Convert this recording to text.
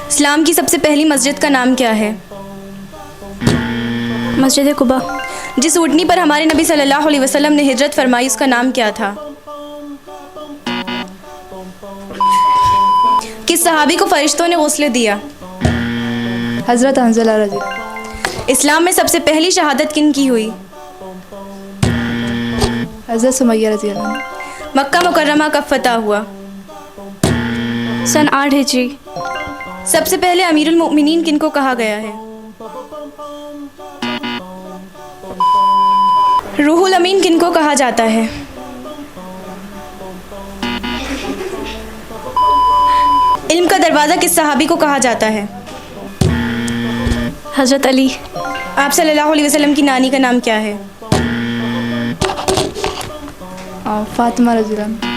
इस्लाम की सबसे पहली मस्जिद का नाम क्या है? मस्जिद कुबा। जिस ऊँटनी पर हमारे नबी सल्लल्लाहु अलैहि वसल्लम ने हिजरत फरमाई उसका नाम क्या था? किस सहाबी को फरिश्तों ने गौसले दिया? हज़रत हंज़ला रज़ी। इस्लाम में सबसे पहली शहादत किन की हुई? हज़रत सुमैया रज़ी अल्लाह। मक्का मुकर्रमा कब फतह हुआ? सन 8 हिजरी। सबसे पहले अमीरुल मोमिनीन किनको कहा गया है? रूहुल अमीन किनको कहा जाता है? इल्म का दरवाज़ा किस सहाबी को कहा जाता है? हज़रत अली। आप सल्लल्लाहु अलैहि वसल्लम की नानी का नाम क्या है? फ़ातिमा रज़ी अल्लाह।